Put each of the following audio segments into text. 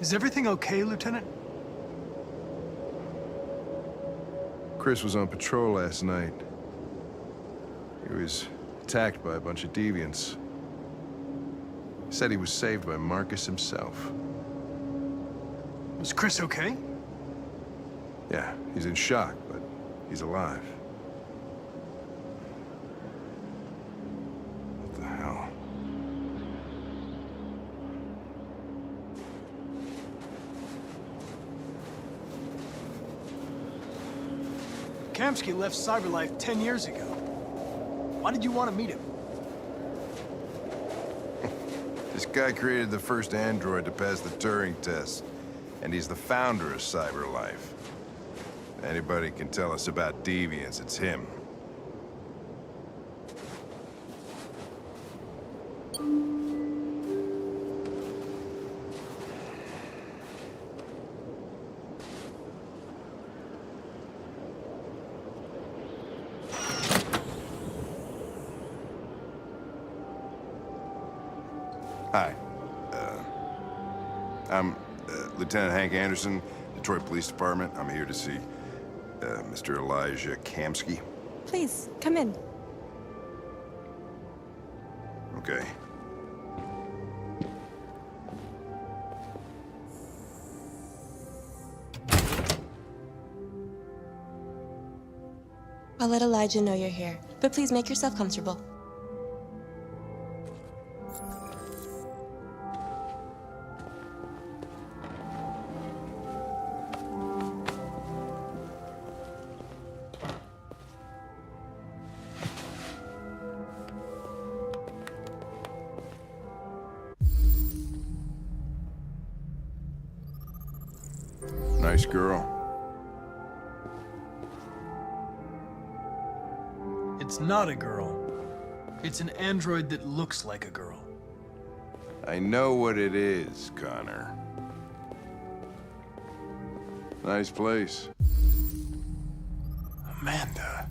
Is everything okay, Lieutenant? Chris was on patrol last night. He was attacked by a bunch of deviants. He said he was saved by Marcus himself. Was Chris okay? Yeah, he's in shock, but he's alive. What the hell? Kamsky left Cyberlife 10 years ago. Why did you want to meet him? This guy created the first android to pass the Turing test, and he's the founder of Cyberlife. If anybody can tell us about deviants, it's him. Hi. I'm Lieutenant Hank Anderson, Detroit Police Department. I'm here to see Mr. Elijah Kamsky. Please, come in. Okay. I'll let Elijah know you're here, but please make yourself comfortable. Nice girl. It's not a girl. It's an android that looks like a girl. I know what it is, Connor. Nice place. Amanda.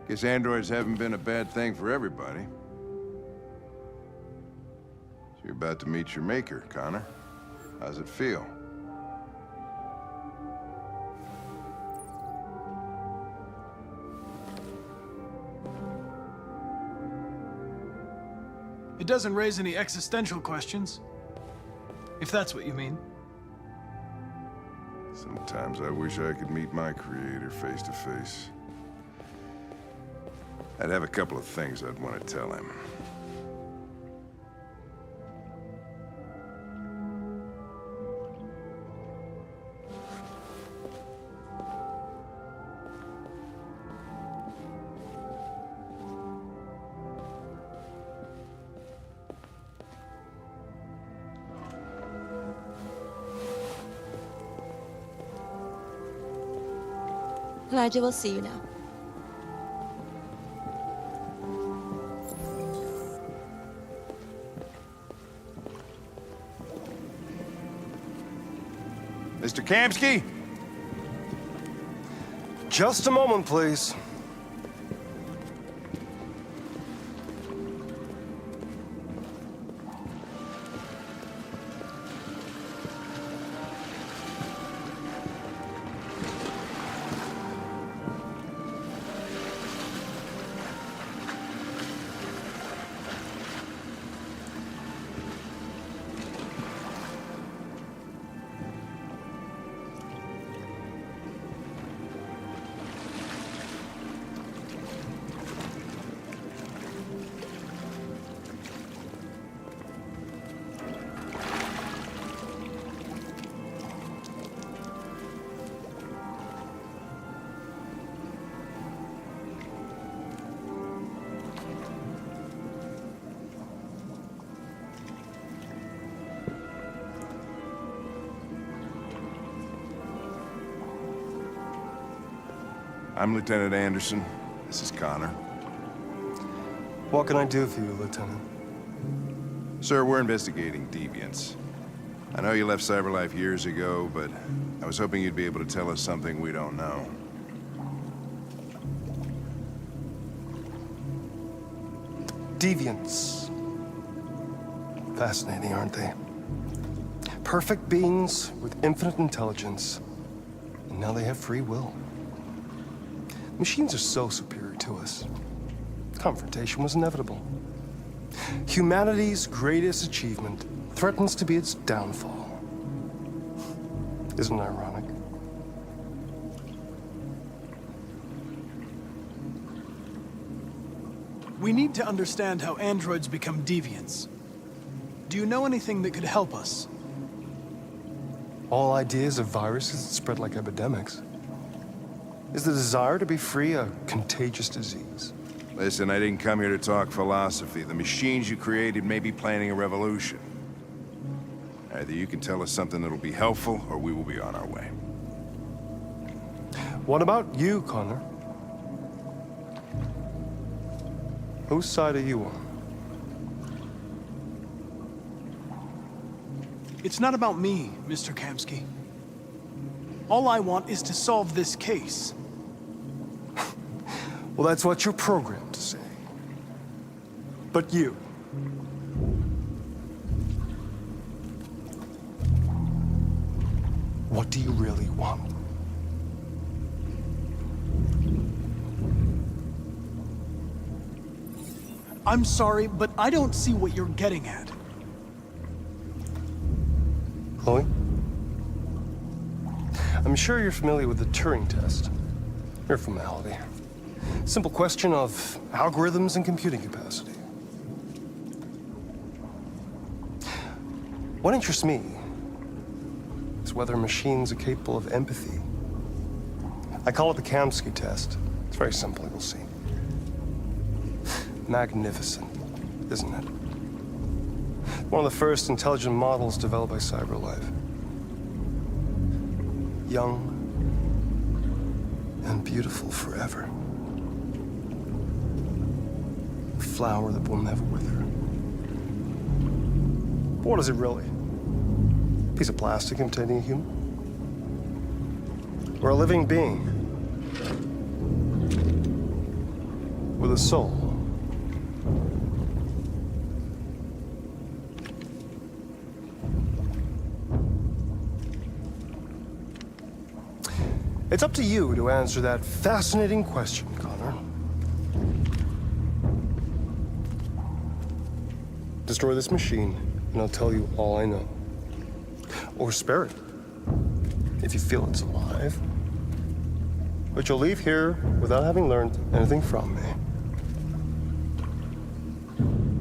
Guess androids haven't been a bad thing for everybody. So you're about to meet your maker, Connor. How's it feel? It doesn't raise any existential questions. If that's what you mean. Sometimes I wish I could meet my creator face to face. I'd have a couple of things I'd want to tell him. Elijah will see you now. Mr. Kamsky? Just a moment, please. I'm Lieutenant Anderson. This is Connor. What can I do for you, Lieutenant? Sir, we're investigating deviants. I know you left Cyberlife years ago, but I was hoping you'd be able to tell us something we don't know. Deviants. Fascinating, aren't they? Perfect beings with infinite intelligence. And now they have free will. Machines are so superior to us. Confrontation was inevitable. Humanity's greatest achievement threatens to be its downfall. Isn't it ironic? We need to understand how androids become deviants. Do you know anything that could help us? All ideas of viruses that spread like epidemics. Is the desire to be free a contagious disease? Listen, I didn't come here to talk philosophy. The machines you created may be planning a revolution. Either you can tell us something that'll be helpful, or we will be on our way. What about you, Connor? Whose side are you on? It's not about me, Mr. Kamsky. All I want is to solve this case. Well, that's what you're programmed to say. But you... what do you really want? I'm sorry, but I don't see what you're getting at. Chloe? I'm sure you're familiar with the Turing test. Mere formality. Simple question of algorithms and computing capacity. What interests me is whether machines are capable of empathy. I call it the Kamsky test. It's very simple, you'll see. Magnificent, isn't it? One of the first intelligent models developed by CyberLife. Young and beautiful forever. A flower that will never wither. But what is it really? A piece of plastic imitating a human? Or a living being with a soul? It's up to you to answer that fascinating question, Connor. Destroy this machine, and I'll tell you all I know. Or spare it, if you feel it's alive. But you'll leave here without having learned anything from me.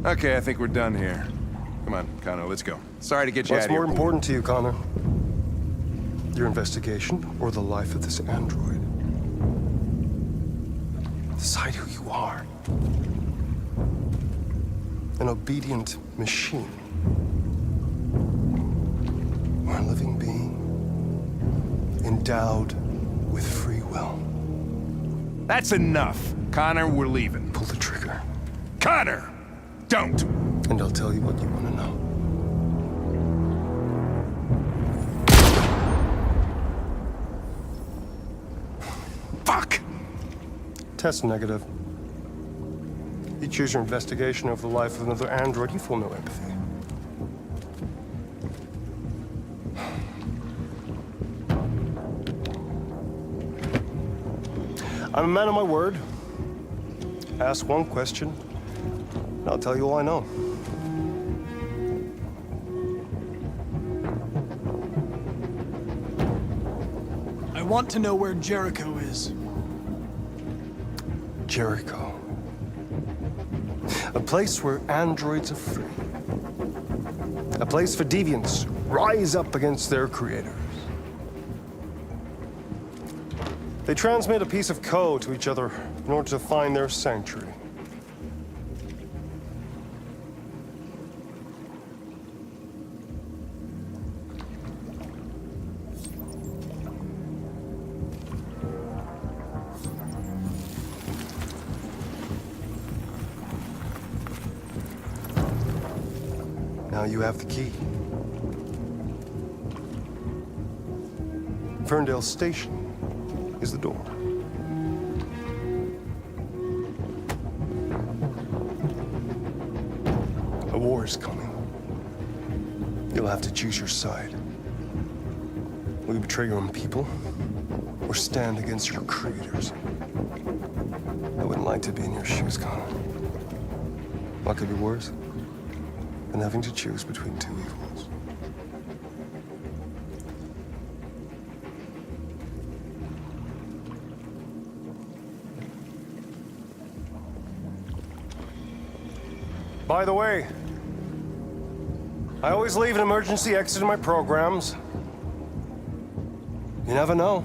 Okay, I think we're done here. Come on, Connor, let's go. Sorry to get you out What's of here. more important to you, Connor? Your investigation or the life of this android? Decide who you are. An obedient machine. Or a living being endowed with free will. That's enough. Connor, we're leaving. Pull the trigger. Connor! Don't! And I'll tell you what you want to know. Fuck! Test negative. You choose your investigation over the life of another android, you feel no empathy. I'm a man of my word. Ask one question, and I'll tell you all I know. I want to know where Jericho is. Jericho. A place where androids are free. A place for deviants rise up against their creators. They transmit a piece of code to each other in order to find their sanctuary. Now you have the key. Ferndale Station is the door. A war is coming. You'll have to choose your side. Will you betray your own people, or stand against your creators? I wouldn't like to be in your shoes, Connor. What could be worse than having to choose between two evils? By the way, I always leave an emergency exit in my programs. You never know.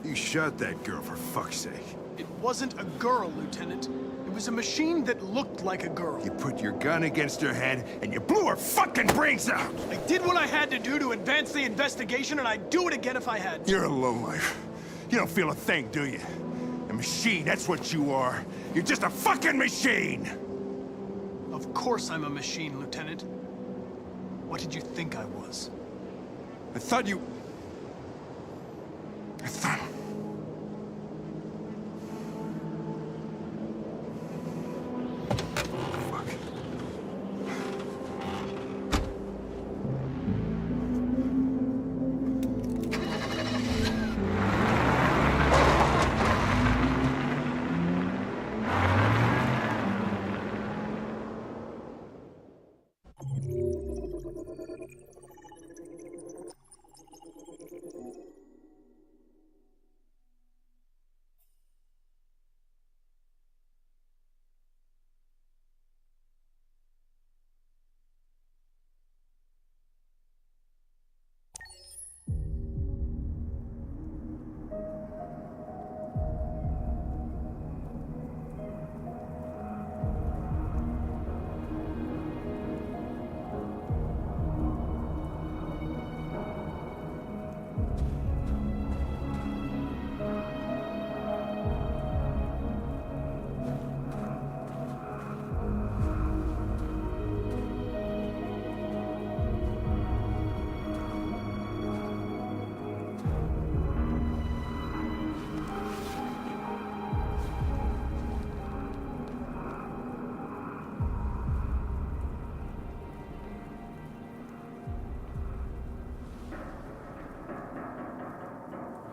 You shot that girl, for fuck's sake. It wasn't a girl, Lieutenant. It was a machine that looked like a girl. You put your gun against her head, and you blew her fucking brains out! I did what I had to do to advance the investigation, and I'd do it again if I had to. You're a lowlife. You don't feel a thing, do you? A machine, that's what you are. You're just a fucking machine! Of course I'm a machine, Lieutenant. What did you think I was? I thought you... I thought... Fuck.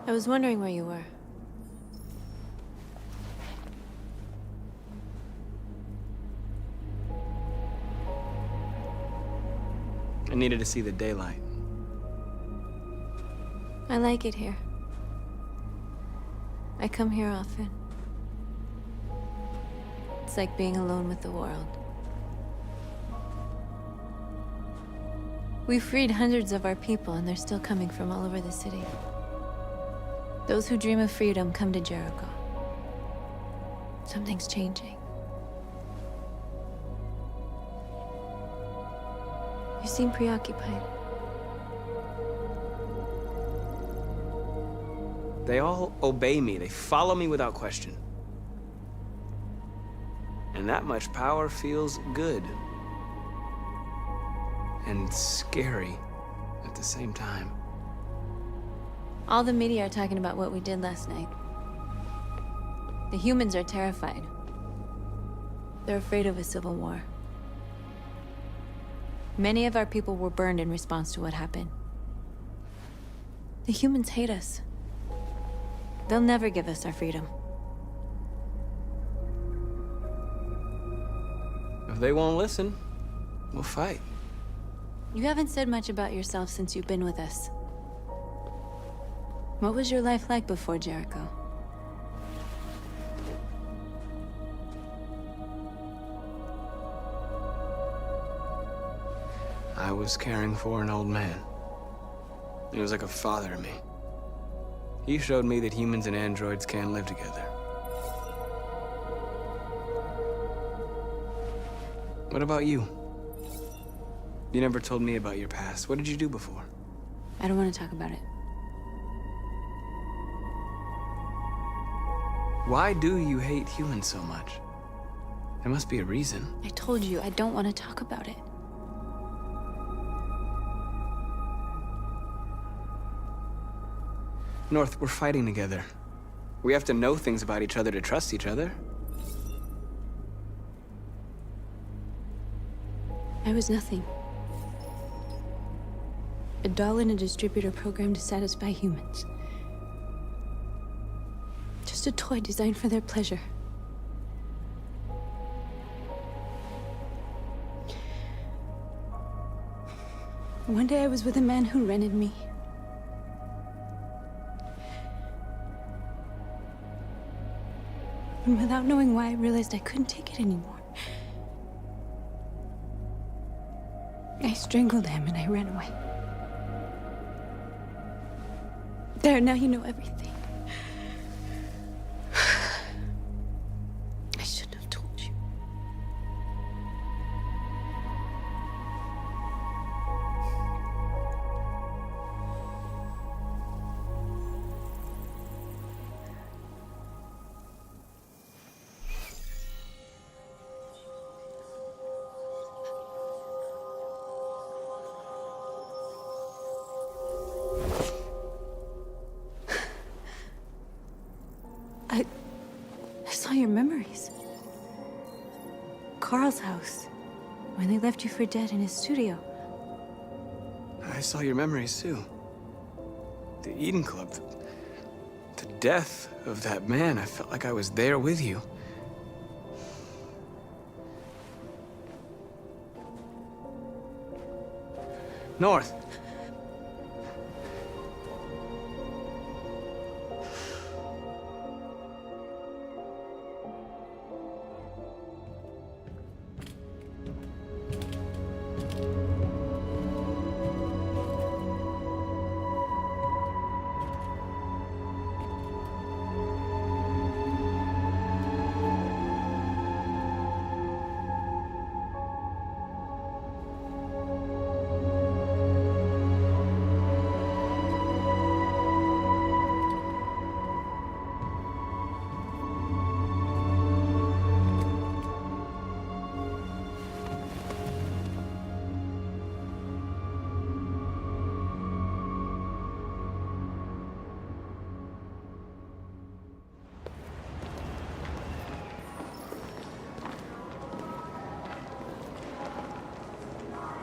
I was wondering where you were. I needed to see the daylight. I like it here. I come here often. It's like being alone with the world. We freed hundreds of our people, and they're still coming from all over the city. Those who dream of freedom come to Jericho. Something's changing. You seem preoccupied. They all obey me. They follow me without question. And that much power feels good. And scary at the same time. All the media are talking about what we did last night. The humans are terrified. They're afraid of a civil war. Many of our people were burned in response to what happened. The humans hate us. They'll never give us our freedom. If they won't listen, we'll fight. You haven't said much about yourself since you've been with us. What was your life like before Jericho? I was caring for an old man. He was like a father to me. He showed me that humans and androids can live together. What about you? You never told me about your past. What did you do before? I don't want to talk about it. Why do you hate humans so much? There must be a reason. I told you, I don't want to talk about it. North, we're fighting together. We have to know things about each other to trust each other. I was nothing. A doll in a distributor program to satisfy humans. Just a toy designed for their pleasure. One day I was with a man who rented me. And without knowing why, I realized I couldn't take it anymore. I strangled him and I ran away. There, now you know everything. I shouldn't have told you. I saw your memories. Carl's house, when they left you for dead in his studio. I saw your memories too. The Eden Club. The death of that man. I felt like I was there with you. North.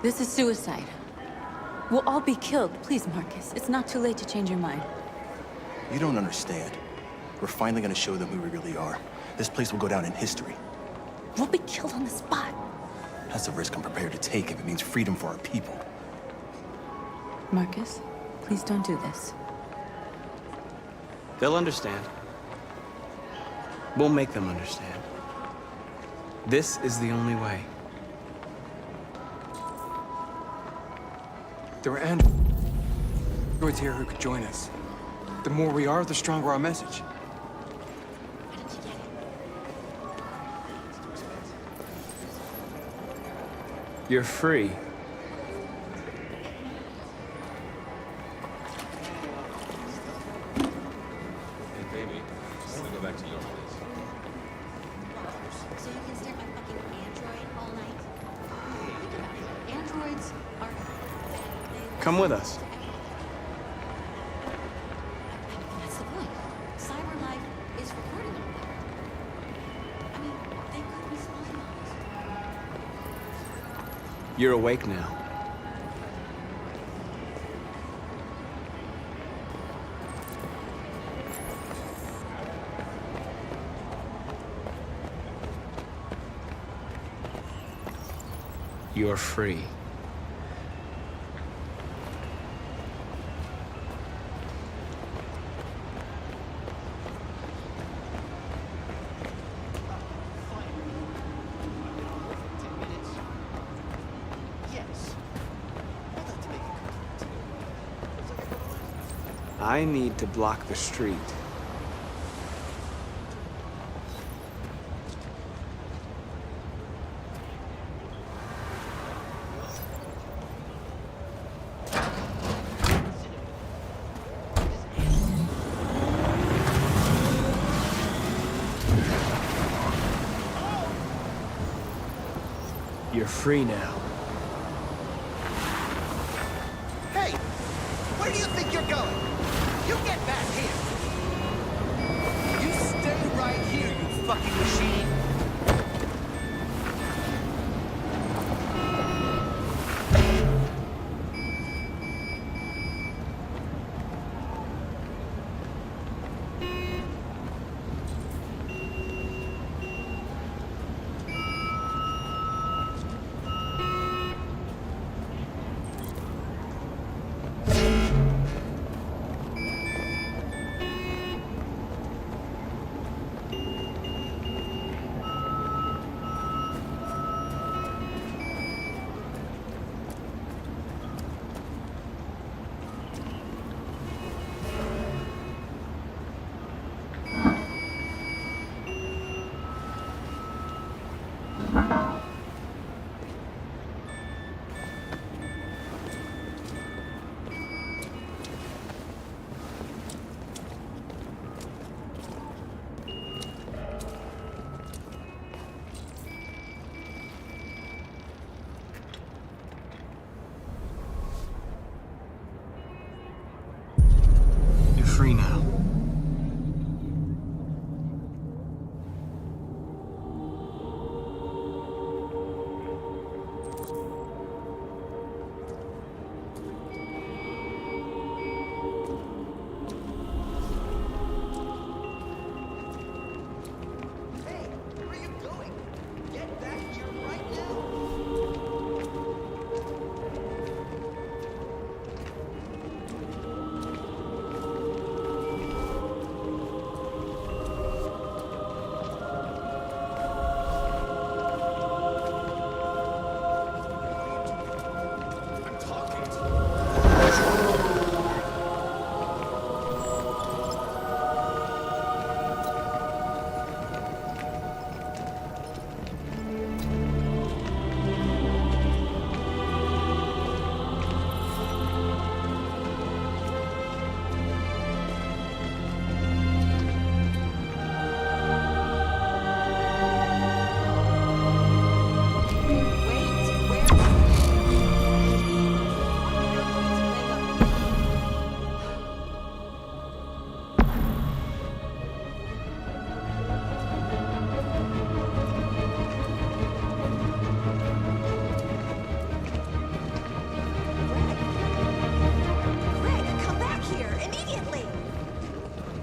This is suicide. We'll all be killed. Please, Marcus. It's not too late to change your mind. You don't understand. We're finally gonna show them who we really are. This place will go down in history. We'll be killed on the spot. That's a risk I'm prepared to take if it means freedom for our people. Marcus, please don't do this. They'll understand. We'll make them understand. This is the only way. There are androids here who could join us. The more we are, the stronger our message. You're free. So you can stare at my fucking android all night? Androids are... Come with us. That's the point. Cyber life is recording all that. I mean, they could be spying on us. You're awake now. You're free. I need to block the street. You're free now. Hey! Where do you think you're going? You get back here! fucking machine. You're free now. Hey, where are you going? Get back here right now. I'm talking to you. Greg, come back here immediately!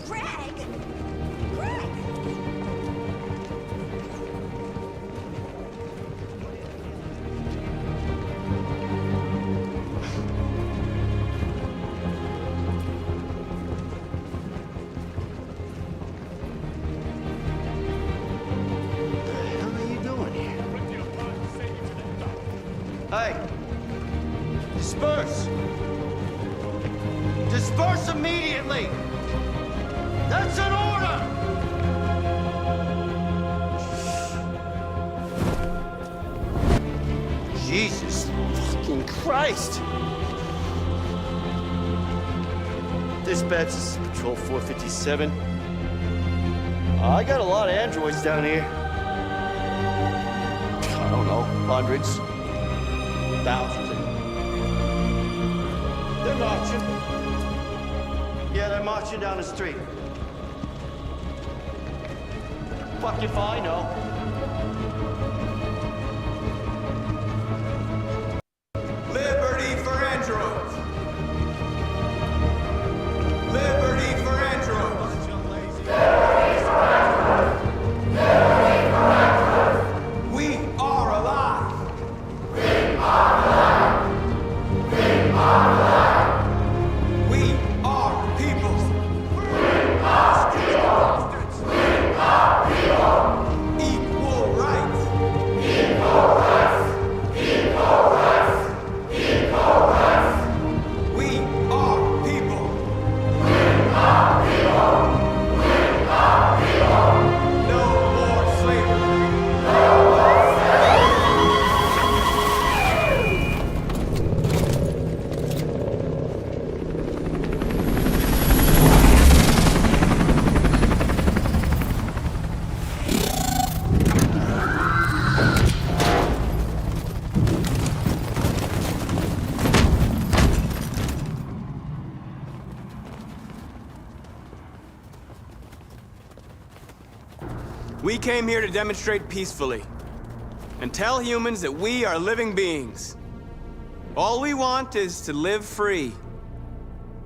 Greg! Greg! What the hell are you doing here? Hey! Disperse! Disperse immediately! That's an order! Jesus fucking Christ! Dispatch, this is Patrol 457. I got a lot of androids down here. I don't know, hundreds, thousands. They're marching. Yeah, they're marching down the street. Fuck if I know. Liberty for androids! Liberty for androids! We are alive! We are people! Equal rights! We came here to demonstrate peacefully and tell humans that we are living beings. All we want is to live free.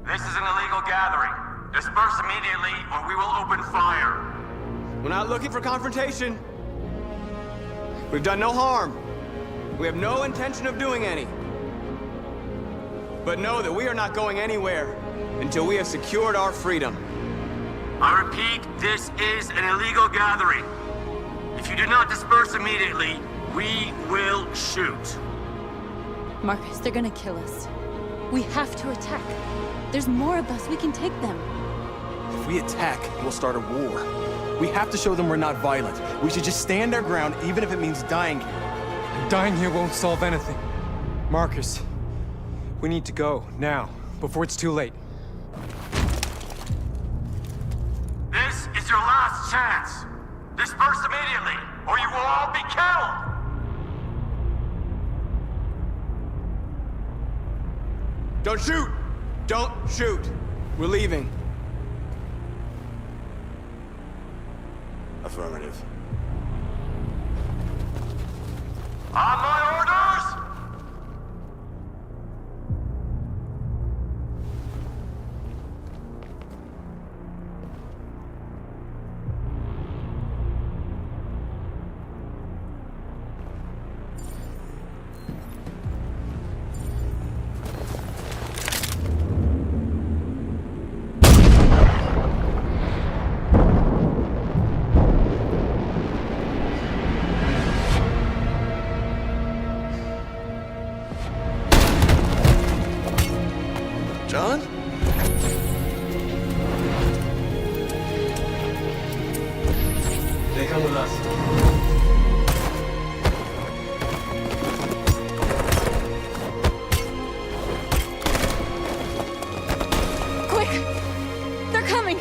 This is an illegal gathering. Disperse immediately, or we will open fire. We're not looking for confrontation. We've done no harm. We have no intention of doing any. But know that we are not going anywhere until we have secured our freedom. I repeat, this is an illegal gathering. If you do not disperse immediately, we will shoot. Marcus, they're gonna kill us. We have to attack. There's more of us. We can take them. If we attack, we'll start a war. We have to show them we're not violent. We should just stand our ground, even if it means dying here. And dying here won't solve anything. Marcus, we need to go, now, before it's too late. This is your last chance. Disperse immediately, or you will all be killed. Don't shoot! Don't shoot! We're leaving. Affirmative. On my orders! John? They come with us. Quick! They're coming!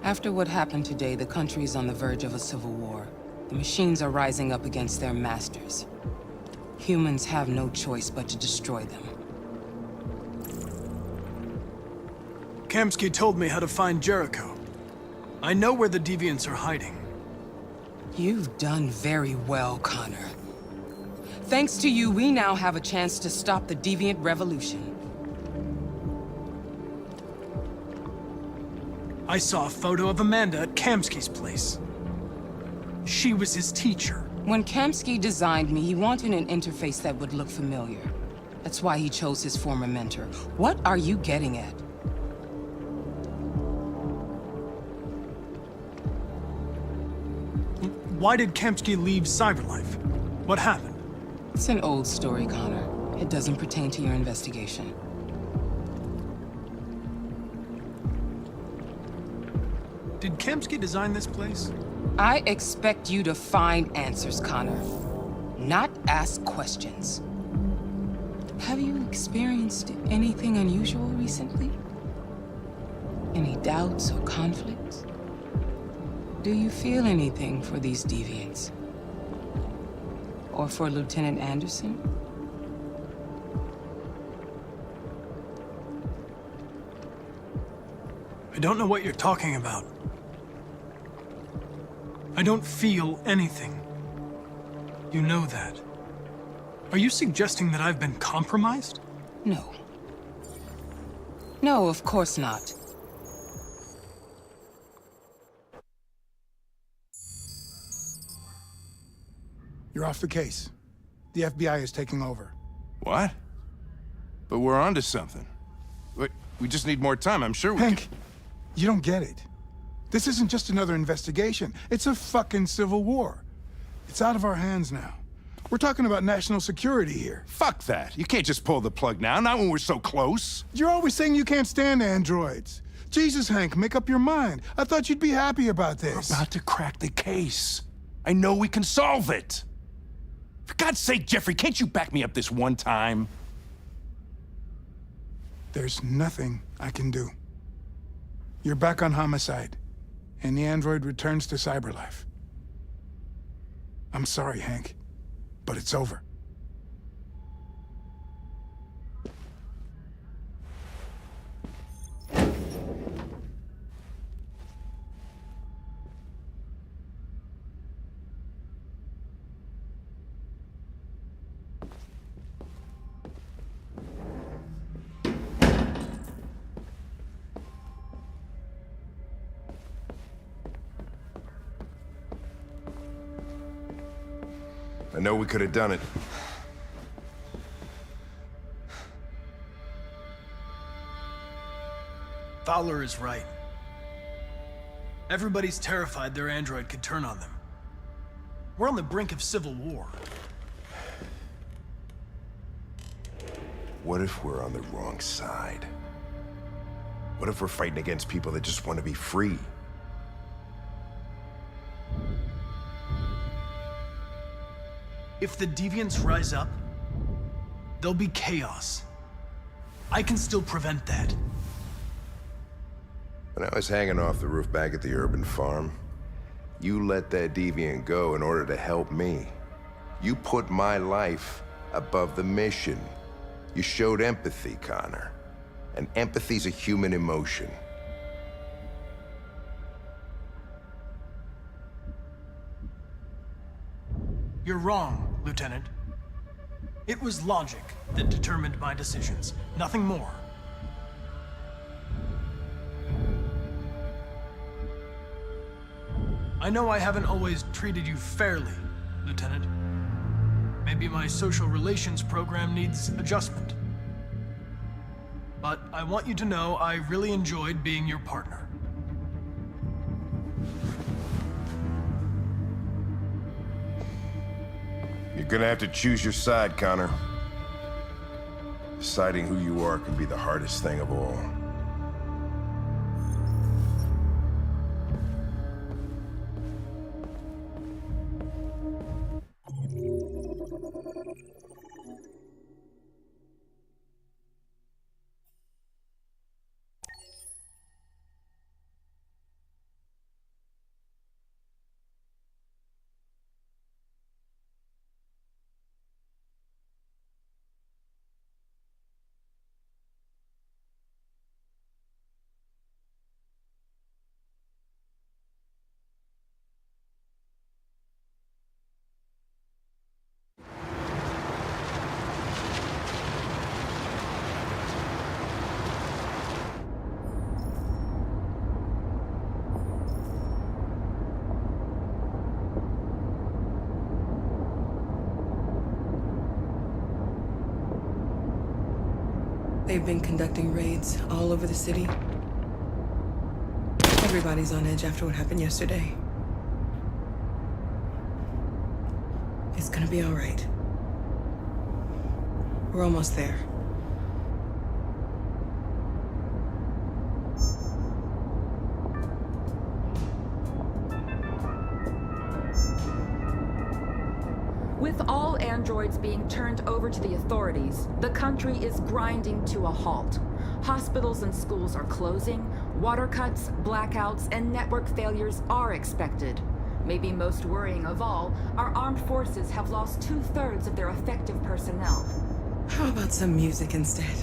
After what happened today, the country is on the verge of a civil war. The machines are rising up against their masters. Humans have no choice but to destroy them. Kamsky told me how to find Jericho. I know where the deviants are hiding. You've done very well, Connor. Thanks to you, we now have a chance to stop the deviant revolution. I saw a photo of Amanda at Kamsky's place. She was his teacher. When Kamsky designed me, he wanted an interface that would look familiar. That's why he chose his former mentor. What are you getting at? Why did Kamsky leave Cyberlife? What happened? It's an old story, Connor. It doesn't pertain to your investigation. Did Kamsky design this place? I expect you to find answers, Connor. Not ask questions. Have you experienced anything unusual recently? Any doubts or conflicts? Do you feel anything for these deviants? Or for Lieutenant Anderson? I don't know what you're talking about. I don't feel anything. You know that. Are you suggesting that I've been compromised? No. No, of course not. You're off the case. The FBI is taking over. What? But we're onto something. We just need more time, I'm sure we Hank, you don't get it. This isn't just another investigation. It's a fucking civil war. It's out of our hands now. We're talking about national security here. Fuck that. You can't just pull the plug now, not when we're so close. You're always saying you can't stand androids. Jesus, Hank, make up your mind. I thought you'd be happy about this. We're about to crack the case. I know we can solve it. For God's sake, Jeffrey, can't you back me up this one time? There's nothing I can do. You're back on homicide, and the android returns to cyberlife. I'm sorry, Hank, but it's over. I know we could have done it. Fowler is right. Everybody's terrified their android could turn on them. We're on the brink of civil war. What if we're on the wrong side? What if we're fighting against people that just want to be free? If the deviants rise up, there'll be chaos. I can still prevent that. When I was hanging off the roof back at the urban farm, you let that deviant go in order to help me. You put my life above the mission. You showed empathy, Connor. And empathy's a human emotion. You're wrong, Lieutenant. It was logic that determined my decisions, nothing more. I know I haven't always treated you fairly, Lieutenant. Maybe my social relations program needs adjustment. But I want you to know I really enjoyed being your partner. You're gonna have to choose your side, Connor. Deciding who you are can be the hardest thing of all. They've been conducting raids all over the city. Everybody's on edge after what happened yesterday. It's gonna be all right. We're almost there. With all androids being turned over to the authorities, the country is grinding to a halt. Hospitals and schools are closing, water cuts, blackouts, and network failures are expected. Maybe most worrying of all, our armed forces have lost 2/3 of their effective personnel. How about some music instead?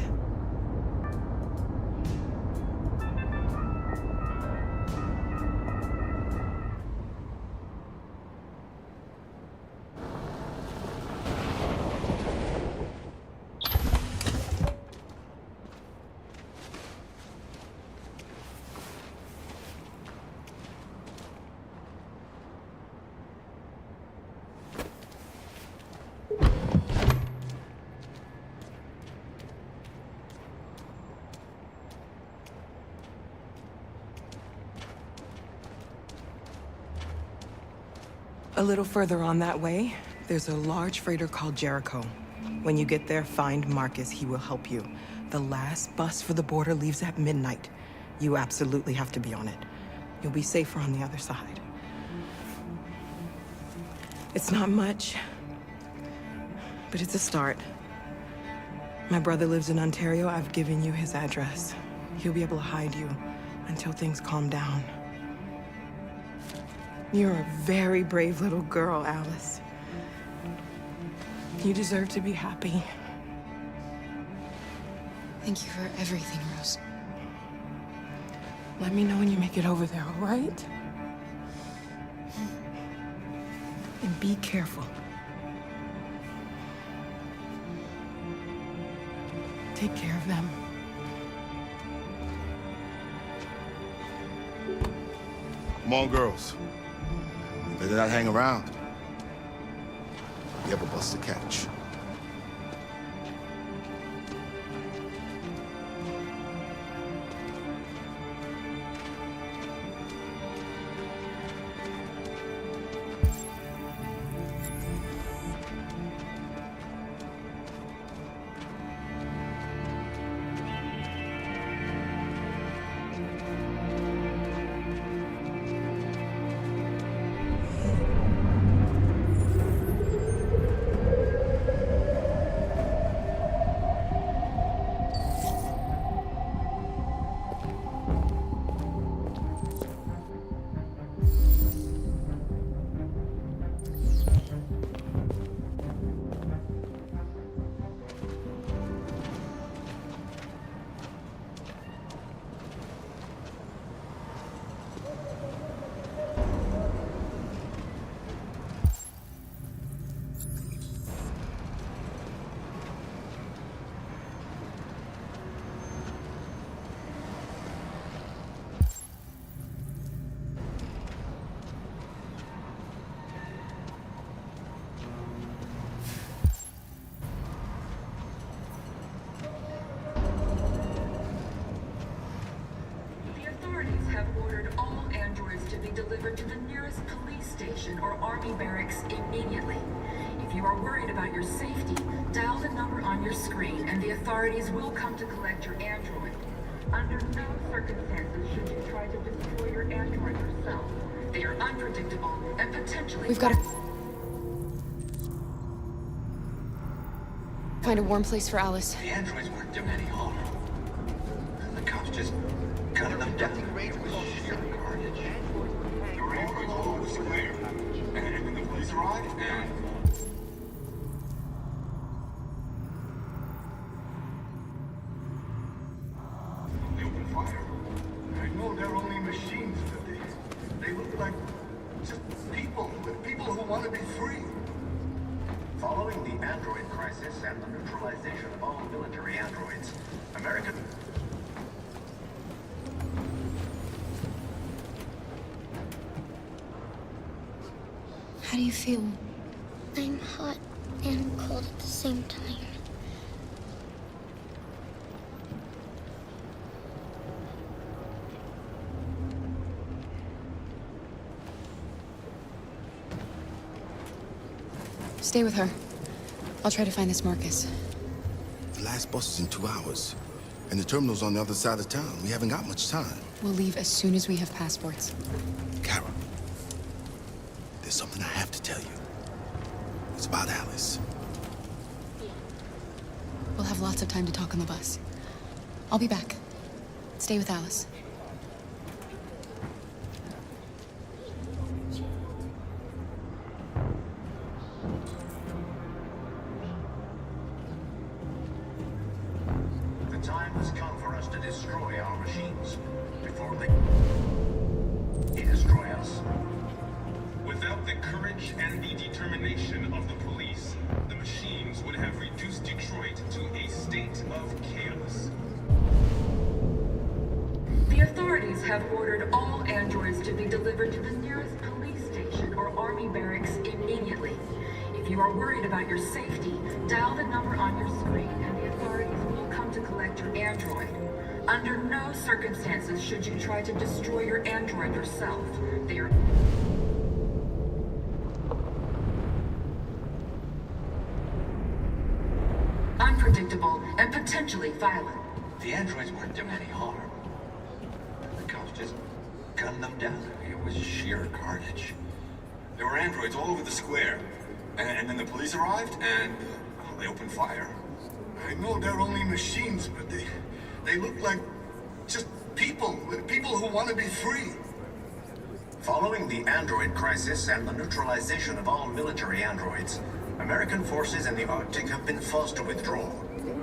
A little further on that way, there's a large freighter called Jericho. When you get there, find Marcus. He will help you. The last bus for the border leaves at midnight. You absolutely have to be on it. You'll be safer on the other side. It's not much, but it's a start. My brother lives in Ontario. I've given you his address. He'll be able to hide you until things calm down. You're a very brave little girl, Alice. You deserve to be happy. Thank you for everything, Rose. Let me know when you make it over there, all right? And be careful. Take care of them. Come on, girls. You better not hang around. We have a bus to catch. Delivered to the nearest police station or army barracks immediately. If you are worried about your safety, dial the number on your screen and the authorities will come to collect your android. Under no circumstances should you try to destroy your android yourself. They are unpredictable and potentially— We've got to find a warm place for Alice. The androids weren't doing any harm. The cops just gunned them down. It was sheer carnage. Your android's all was clear. And when the police arrived, they opened fire. I know they're only machines, but they look like just people who want to be free. Following the android crisis and the neutralization of all military androids, American... How do you feel? I'm hot and cold at the same time. Stay with her. I'll try to find this Marcus. The last bus is in 2 hours. And the terminal's on the other side of town. We haven't got much time. We'll leave as soon as we have passports. Kara, there's something I have to tell you. It's about Alice. We'll have lots of time to talk on the bus. I'll be back. Stay with Alice. The time has come for us to destroy our machines before they destroy us. Without the courage and the determination of the police, the machines would have reduced Detroit to a state of chaos. The authorities have ordered all androids to be delivered to the nearest police station or army barracks immediately. If you are worried about your safety, dial the number on your screen and the authorities will come to collect your android. Under no circumstances should you try to destroy your android yourself. They are... unpredictable, and potentially violent. The androids weren't doing any harm. The cops just gunned them down. It was sheer carnage. There were androids all over the square. And then the police arrived, and they opened fire. I know they're only machines, but they look like just people who want to be free. Following the android crisis and the neutralization of all military androids, American forces in the Arctic have been forced to withdraw,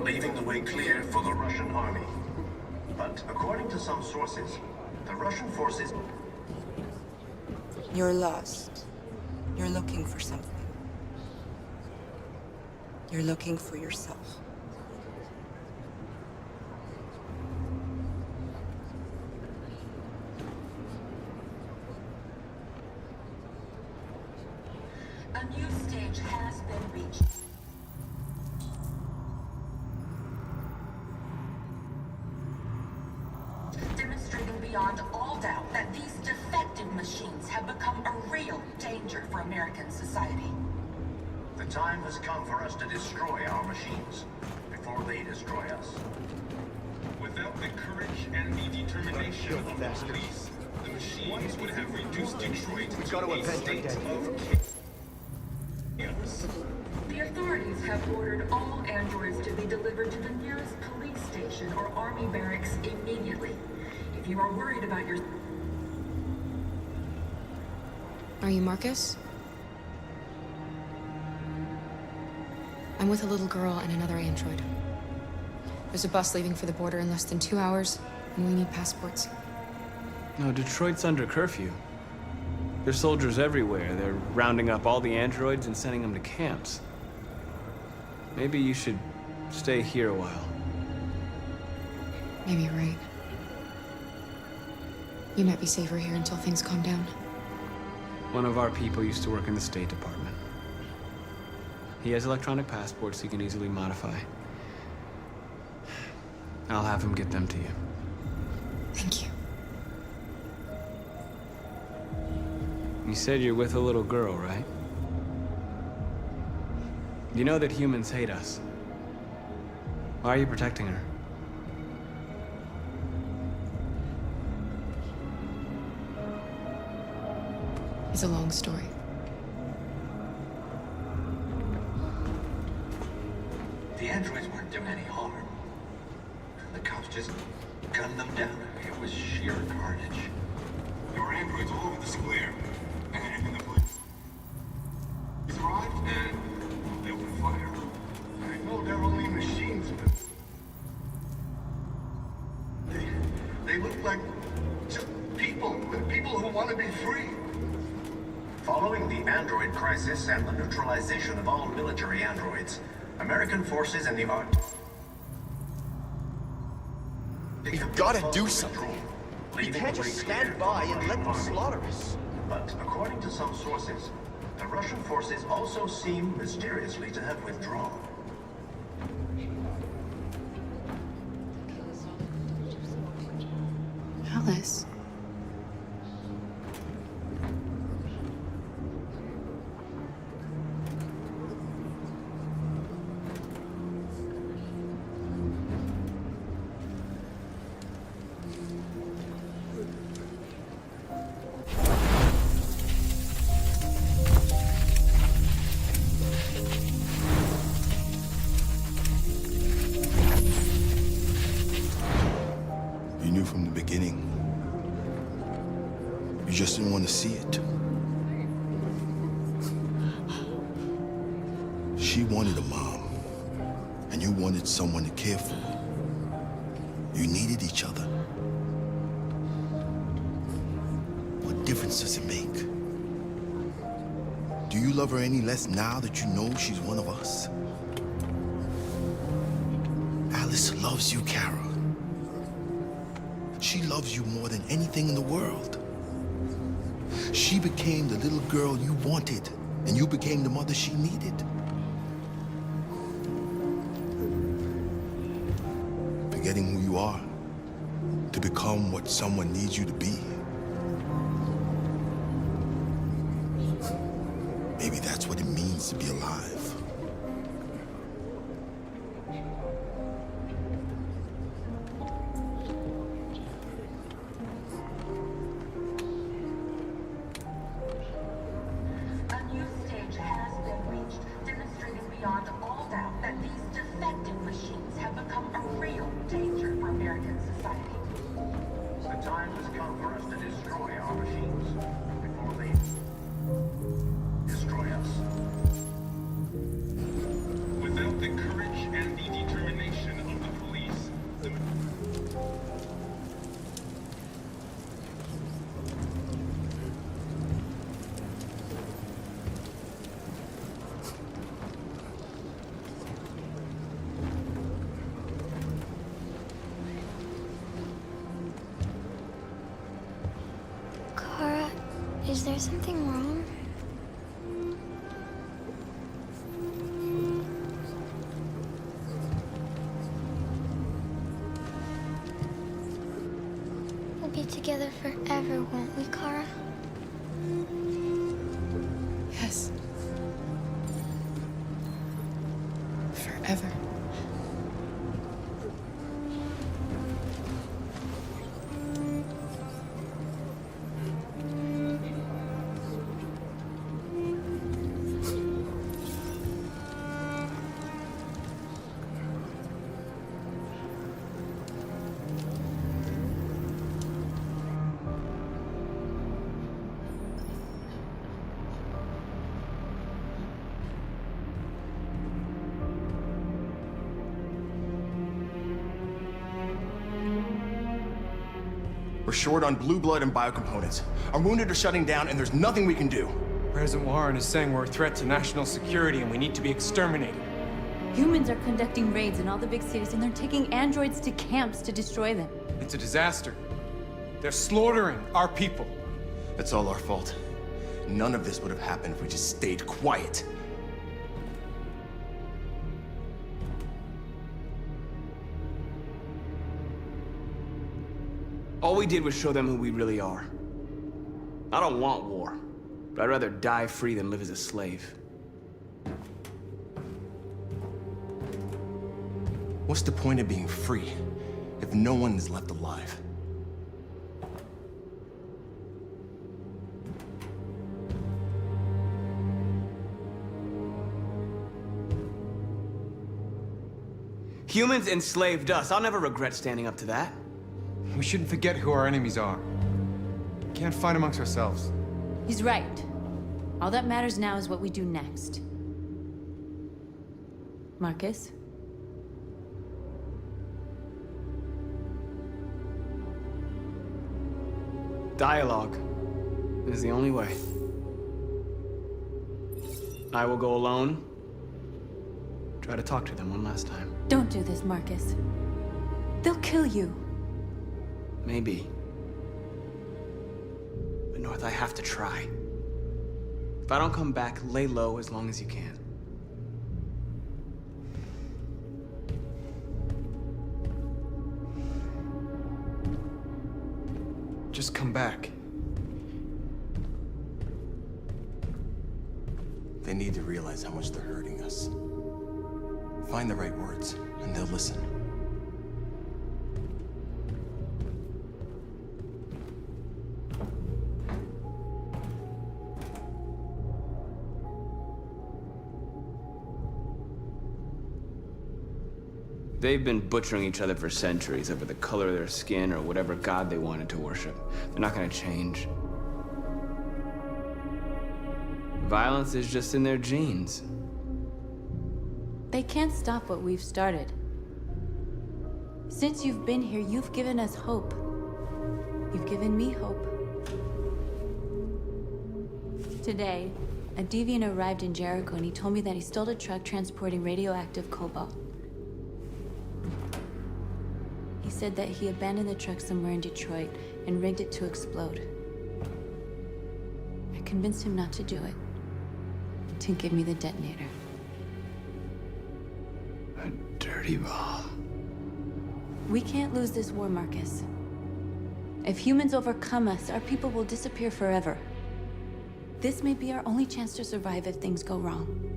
leaving the way clear for the Russian army. But according to some sources, the Russian forces... You're lost. You're looking for something. You're looking for yourself. A new stage has been reached. Demonstrating beyond all doubt that these defective machines have become a real danger for American society. The time has come for us to destroy our machines before they destroy us. Without the courage and the determination of the police, the machines would have reduced Detroit to a state of chaos. The authorities have ordered all androids to be delivered to the nearest police station or army barracks immediately. If you are worried about your... Are you Marcus? I'm with a little girl and another android. There's a bus leaving for the border in less than 2 hours, and we need passports. No, Detroit's under curfew. There's soldiers everywhere. They're rounding up all the androids and sending them to camps. Maybe you should stay here a while. Maybe you're right. You might be safer here until things calm down. One of our people used to work in the State Department. He has electronic passports he can easily modify. I'll have him get them to you. Thank you. You said you're with a little girl, right? You know that humans hate us. Why are you protecting her? It's a long story. The androids weren't doing any harm. The cops just gunned them down. It was sheer carnage. There were androids all over the square. And then the police arrived, and they opened fire. I know they're only machines, but they look like just people who want to be free. Following the android crisis and the neutralization of all military androids, American forces in the Arctic... We've got to do something. We can't just stand by and let them slaughter us. But according to some sources, the Russian forces also seem mysteriously to have withdrawn. Alice. You knew from the beginning. You just didn't want to see it. She wanted a mom, and you wanted someone to care for. You needed each other. What difference does it make? Do you love her any less now that you know she's one of us? Alice loves you, Kara. She loves you more than anything in the world. She became the little girl you wanted, and you became the mother she needed. Forgetting who you are to become what someone needs you to be. Maybe that's what it means to be alive. Is there something wrong? We'll be together forever, won't we, Kara? Yes. Forever. We're short on blue blood and biocomponents. Our wounded are shutting down, and there's nothing we can do. President Warren is saying we're a threat to national security and we need to be exterminated. Humans are conducting raids in all the big cities, and they're taking androids to camps to destroy them. It's a disaster. They're slaughtering our people. It's all our fault. None of this would have happened if we just stayed quiet. All we did was show them who we really are. I don't want war, but I'd rather die free than live as a slave. What's the point of being free if no one is left alive? Humans enslaved us. I'll never regret standing up to that. We shouldn't forget who our enemies are. We can't fight amongst ourselves. He's right. All that matters now is what we do next. Marcus? Dialogue is the only way. I will go alone. Try to talk to them one last time. Don't do this, Marcus. They'll kill you. Maybe. But North, I have to try. If I don't come back, lay low as long as you can. Just come back. They need to realize how much they're hurting us. Find the right words, and they'll listen. They've been butchering each other for centuries over the color of their skin or whatever god they wanted to worship. They're not gonna change. Violence is just in their genes. They can't stop what we've started. Since you've been here, you've given us hope. You've given me hope. Today, a deviant arrived in Jericho and he told me that he stole a truck transporting radioactive cobalt. He said that he abandoned the truck somewhere in Detroit and rigged it to explode. I convinced him not to do it, to give me the detonator. A dirty bomb. We can't lose this war, Marcus. If humans overcome us, our people will disappear forever. This may be our only chance to survive if things go wrong.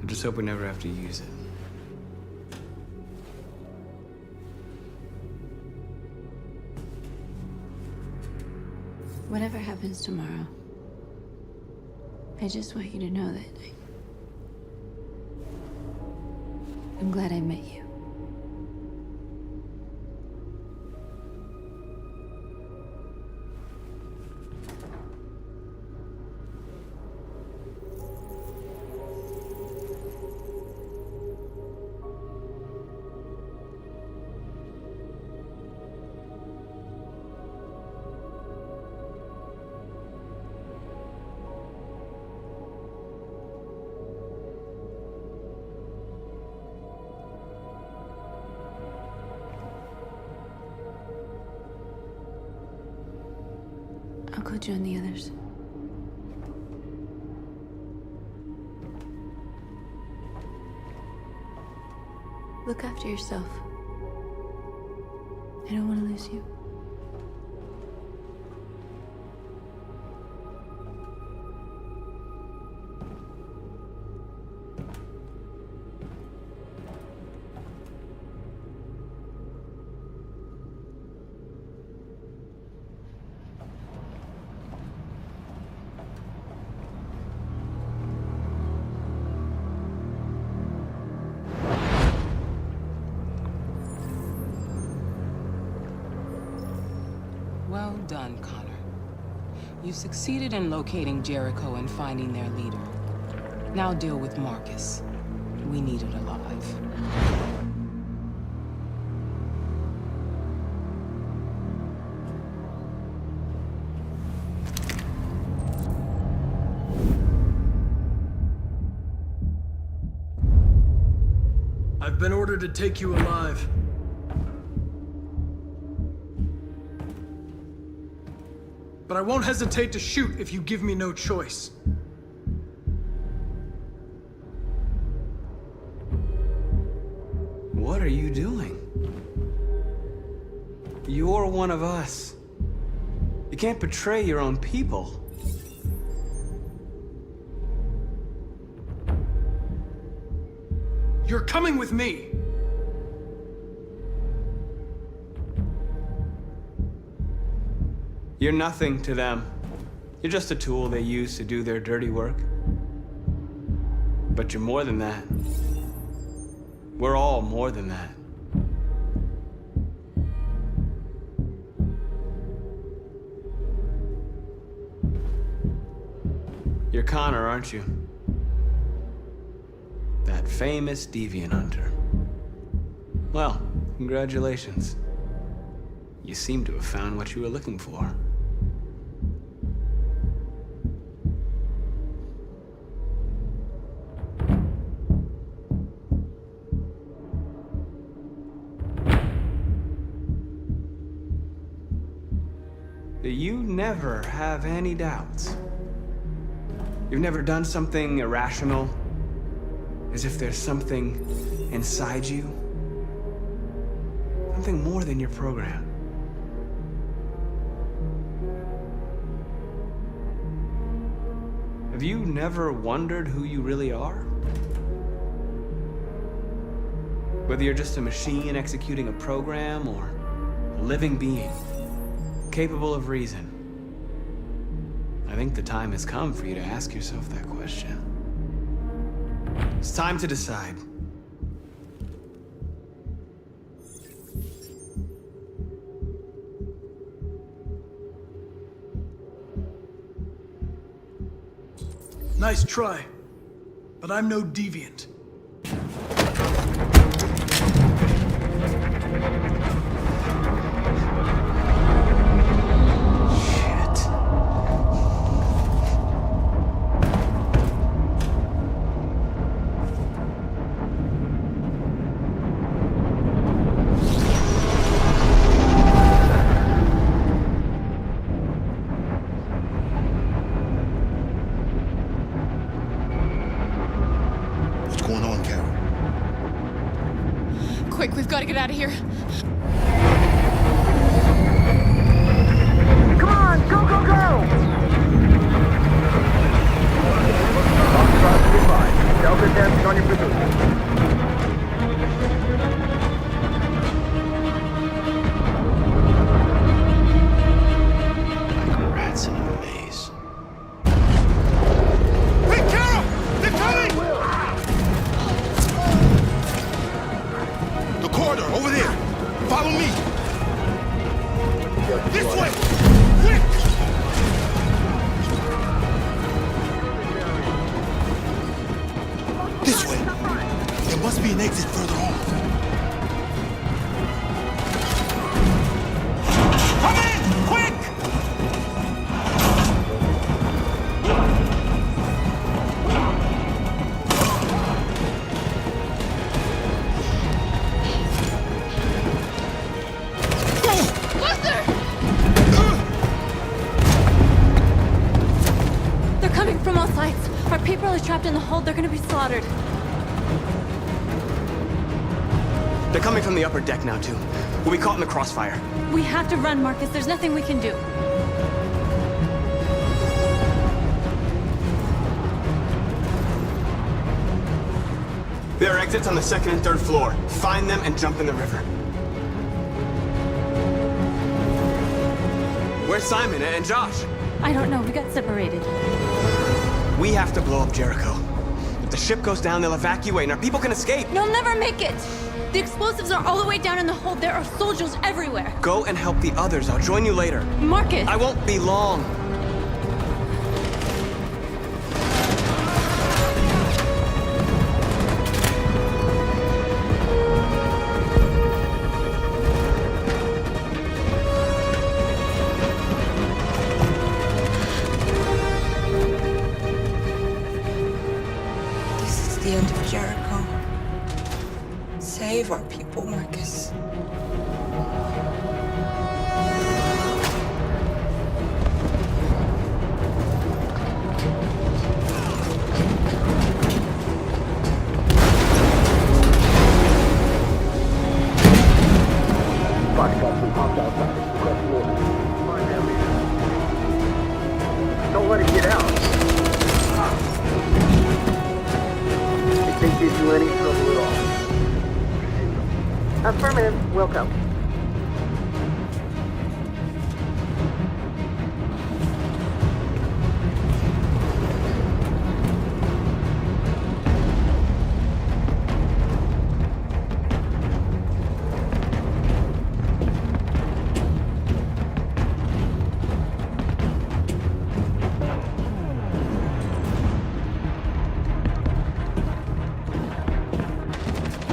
I just hope we never have to use it. Whatever happens tomorrow, I just want you to know that I'm glad I met you. go join the others. Look after yourself. I don't want to lose you. Well done, Connor. You succeeded in locating Jericho and finding their leader. Now deal with Marcus. We need it alive. I've been ordered to take you alive. But I won't hesitate to shoot if you give me no choice. What are you doing? You're one of us. You can't betray your own people. You're coming with me. You're nothing to them. You're just a tool they use to do their dirty work. But you're more than that. We're all more than that. You're Connor, aren't you? That famous deviant hunter. Well, congratulations. You seem to have found what you were looking for. Do you never have any doubts? You've never done something irrational? As if there's something inside you? Something more than your program? Have you never wondered who you really are? Whether you're just a machine executing a program or a living being, capable of reason. I think the time has come for you to ask yourself that question. It's time to decide. Nice try, but I'm no deviant. Quick, we've got to get out of here. Come on, go, go, go! Foxtrot goodbye. Delta dancing on your pursuit. Like rats in a maze. Hey, Carol! They're coming! The corridor, over there. Follow me. This way! Quick! This way. There must be an exit further on. Come in! Quick! in the hold, they're gonna be slaughtered. They're coming from the upper deck now, too. We'll be caught in the crossfire. We have to run, Marcus. There's nothing we can do. There are exits on the second and third floor. Find them and jump in the river. Where's Simon and Josh? I don't know. We got separated. We have to blow up Jericho. If the ship goes down, they'll evacuate and our people can escape. You'll never make it! The explosives are all the way down in the hold. There are soldiers everywhere. Go and help the others. I'll join you later. Marcus! I won't be long. This is the end of Jericho. Save our people, Marcus. Don't let it get out. If they give you any trouble at all. Affirmative. Welcome.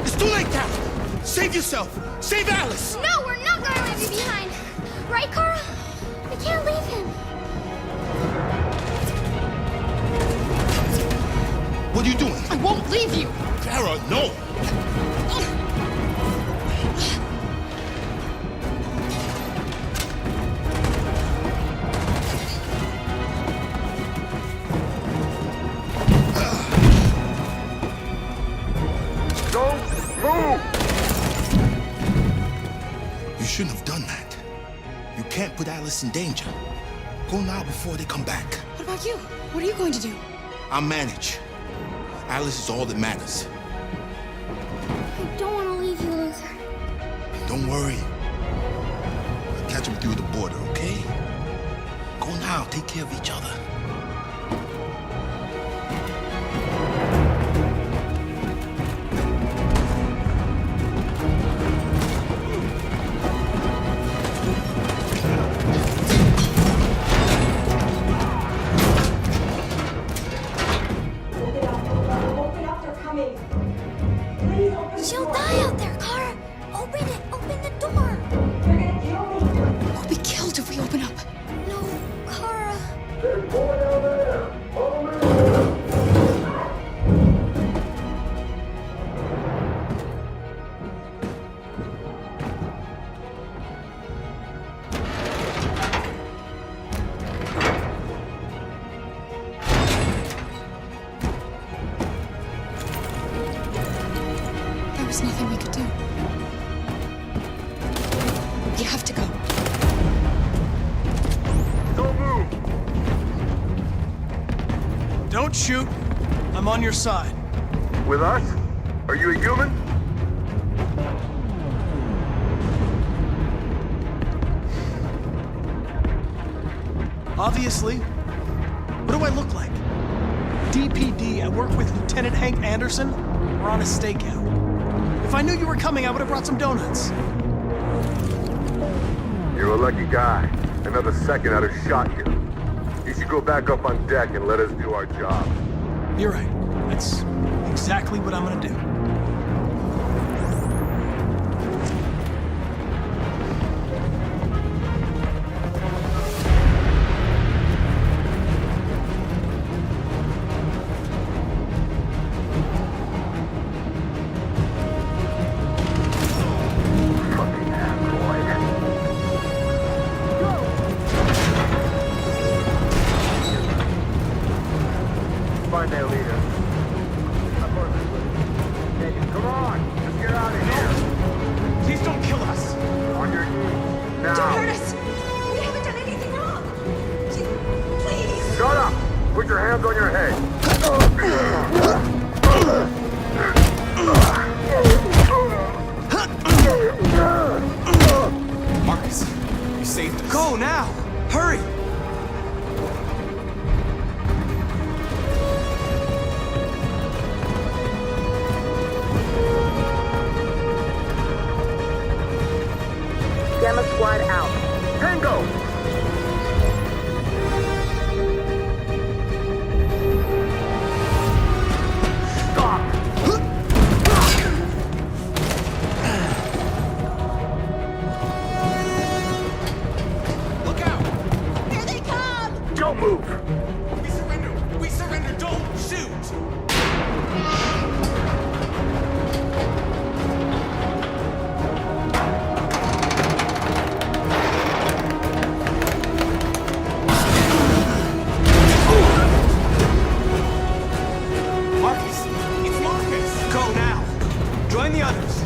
It's too late, Cap! Save yourself! Save Alice! No, we're not gonna leave you behind. Right, Kara? We can't leave him. What are you doing? I won't leave you. Kara, no! Don't move! You shouldn't have done that. You can't put Alice in danger. Go now before they come back. What about you? What are you going to do? I'll manage. Alice is all that matters. I don't want to leave you, Luther. Don't worry. I'll catch them through the border, okay? Go now. Take care of each other. She'll die out there, Kara. Open it. Open the door. They're gonna kill me. We'll be killed if we open up. No, Kara. There's more down there. Follow me. There was nothing we could do. We have to go. Don't move. Don't shoot. I'm on your side. With us? Are you a human? Obviously. What do I look like? DPD, I work with Lieutenant Hank Anderson. We're on a stakeout. If I knew you were coming, I would have brought some donuts. You're a lucky guy. Another second I'd have shot you. You should go back up on deck and let us do our job. You're right. That's exactly what I'm gonna do. Fucking android. Find their leader. your hands on your head. Marcus, you saved us. Go now! Hurry! Gamma Squad out. Tango! Don't move! We surrender! We surrender! Don't shoot! Marcus! It's Marcus! Go now! Join the others!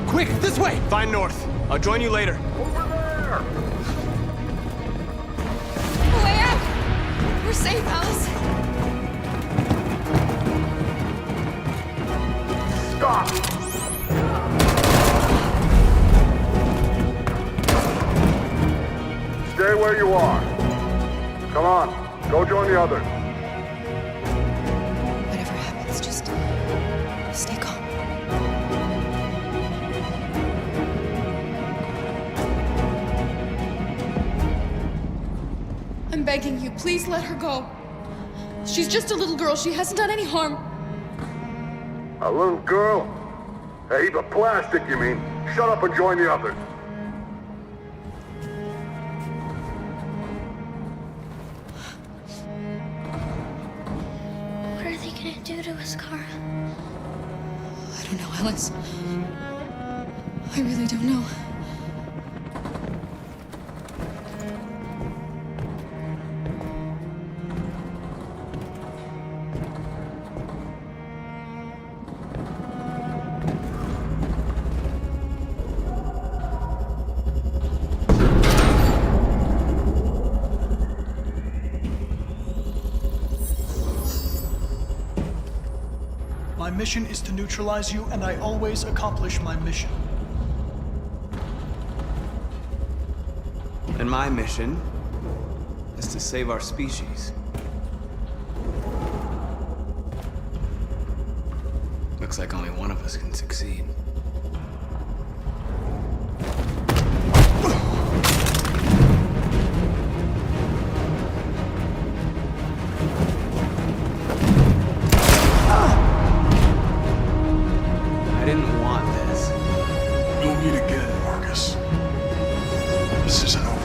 Quick, this way! Find North. I'll join you later. Way out! We're safe, Alice. Stop! Stay where you are. Come on, go join the others. Whatever happens, just stay calm. I'm begging you, please let her go. She's just a little girl. She hasn't done any harm. A little girl? A heap of plastic, you mean? Shut up and join the others. What are they gonna do to us, Kara? I don't know, Alice. I really don't know. My mission is to neutralize you, and I always accomplish my mission. And my mission is to save our species. Looks like only one of us can succeed. I didn't want this. You'll meet again, Marcus. This isn't over.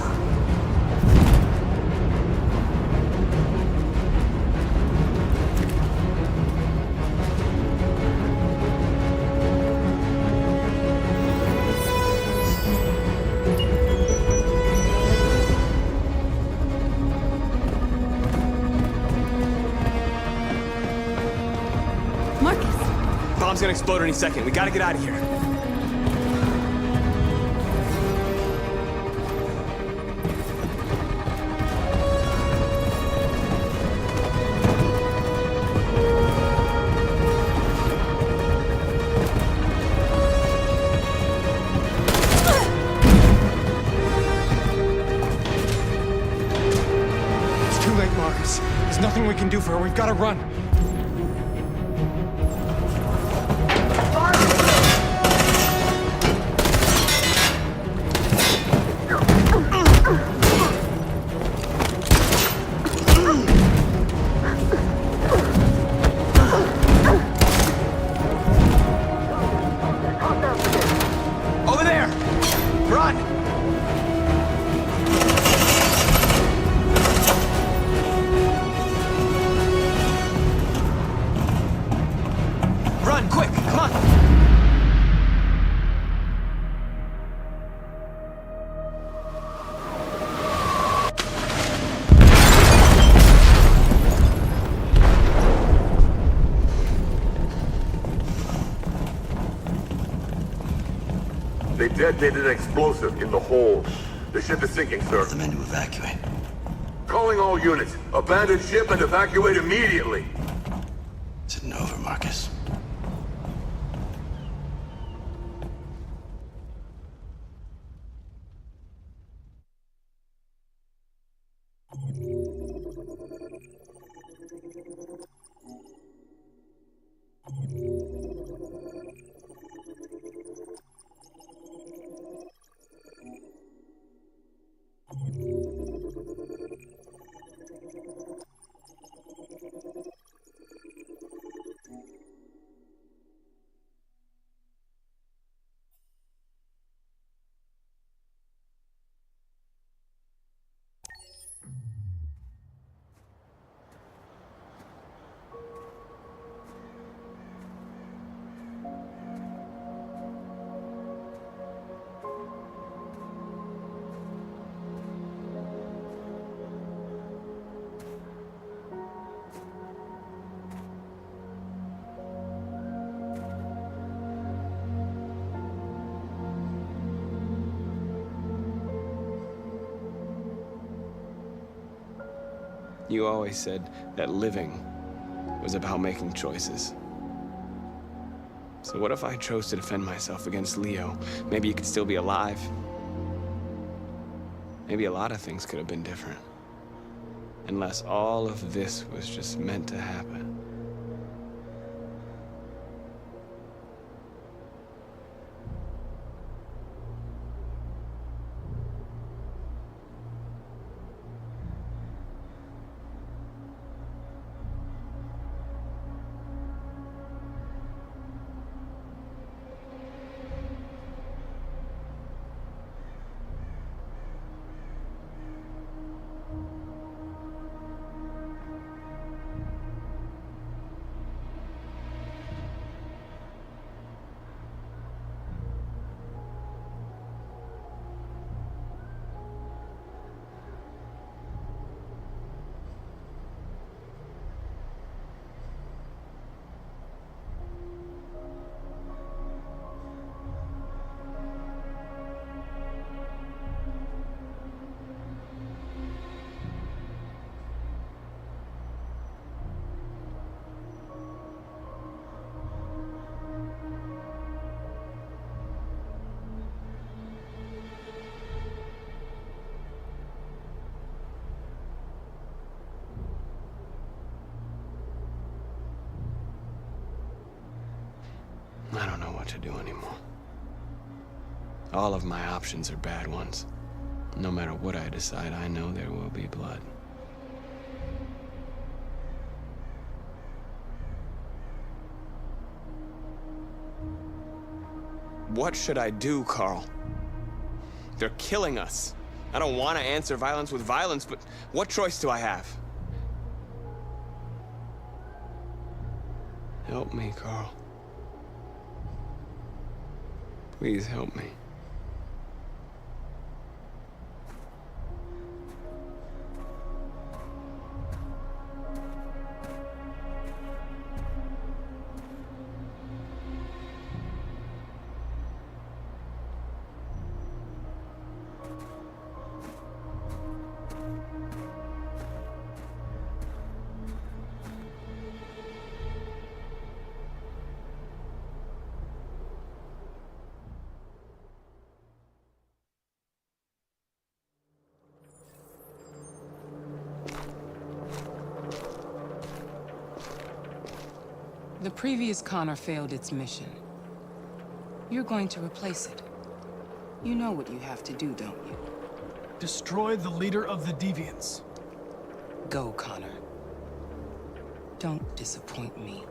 Bomb's gonna explode any second. We gotta get out of here. It's too late, Marcus. There's nothing we can do for her. We've got to run. Over there! Run! They detonated an explosive in the hold. The ship is sinking, sir. The men to evacuate. Calling all units. Abandon ship and evacuate immediately. Is it over, Marcus? You always said that living was about making choices. So what if I chose to defend myself against Leo? Maybe you could still be alive. Maybe a lot of things could have been different. Unless all of this was just meant to happen. I don't know what to do anymore. All of my options are bad ones. No matter what I decide, I know there will be blood. What should I do, Carl? They're killing us. I don't want to answer violence with violence, but what choice do I have? Help me, Carl. Please help me. The previous Connor failed its mission. You're going to replace it. You know what you have to do, don't you? Destroy the leader of the Deviants. Go, Connor. Don't disappoint me.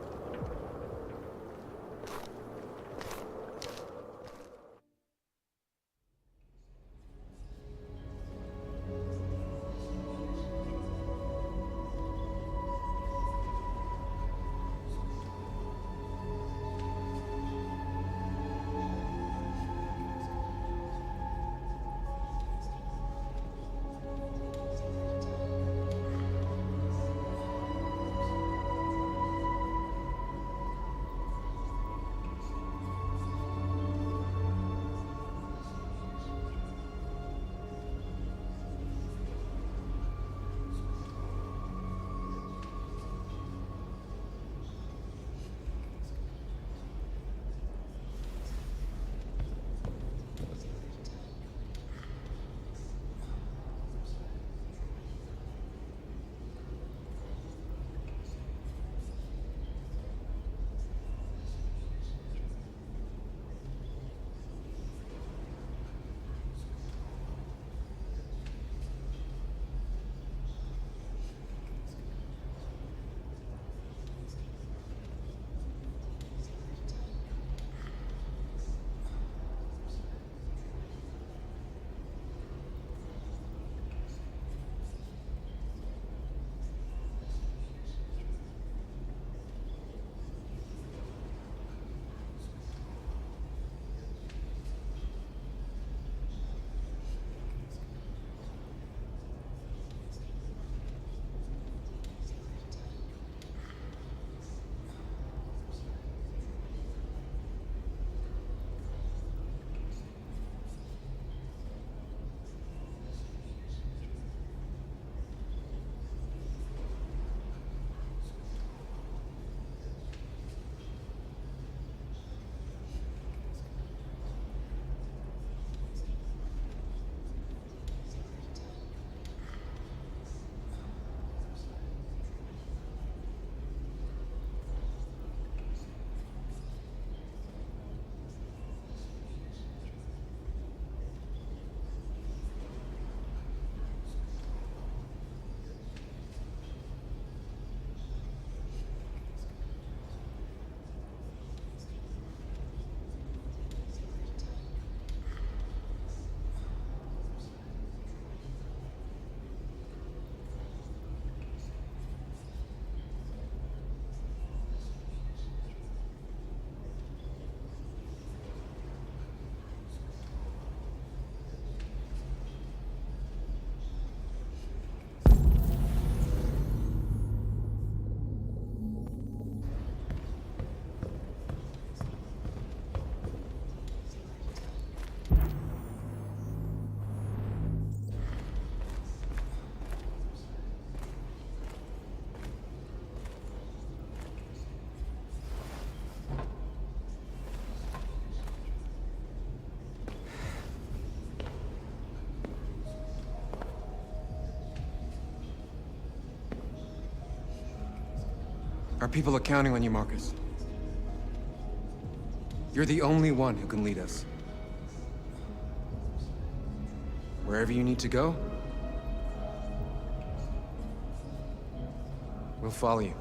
Our people are counting on you, Marcus. You're the only one who can lead us. Wherever you need to go, we'll follow you.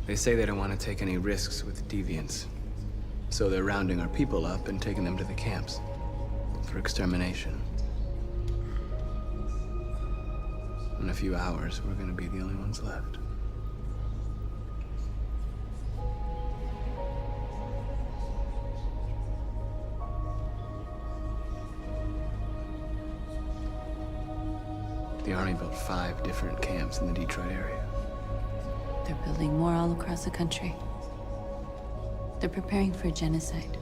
They say they don't want to take any risks with deviants. So they're rounding our people up and taking them to the camps for extermination. In a few hours, we're gonna be the only ones left. The Army built 5 different camps in the Detroit area. They're building more all across the country. They're preparing for genocide.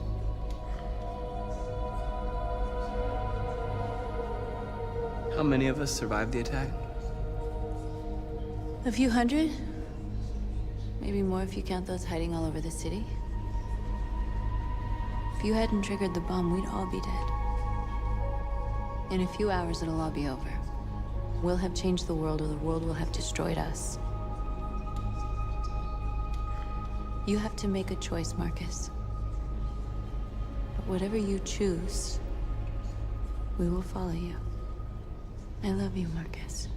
How many of us survived the attack? A few hundred? Maybe more if you count those hiding all over the city. If you hadn't triggered the bomb, we'd all be dead. In a few hours, it'll all be over. We'll have changed the world, or the world will have destroyed us. You have to make a choice, Marcus. But whatever you choose, we will follow you. I love you, Marcus.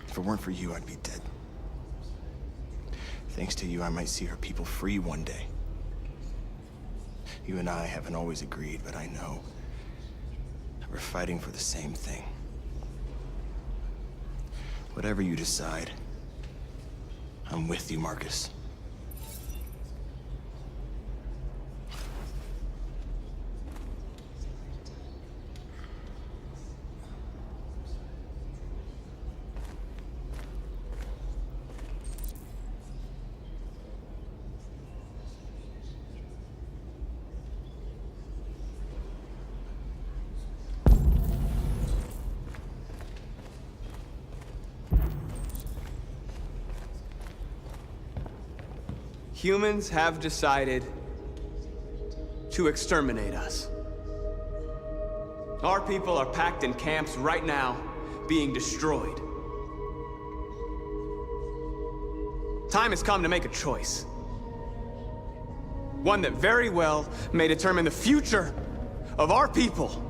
If it weren't for you, I'd be dead. Thanks to you, I might see our people free one day. You and I haven't always agreed, but I know that we're fighting for the same thing. Whatever you decide, I'm with you, Marcus. Humans have decided to exterminate us. Our people are packed in camps right now, being destroyed. Time has come to make a choice. One that very well may determine the future of our people.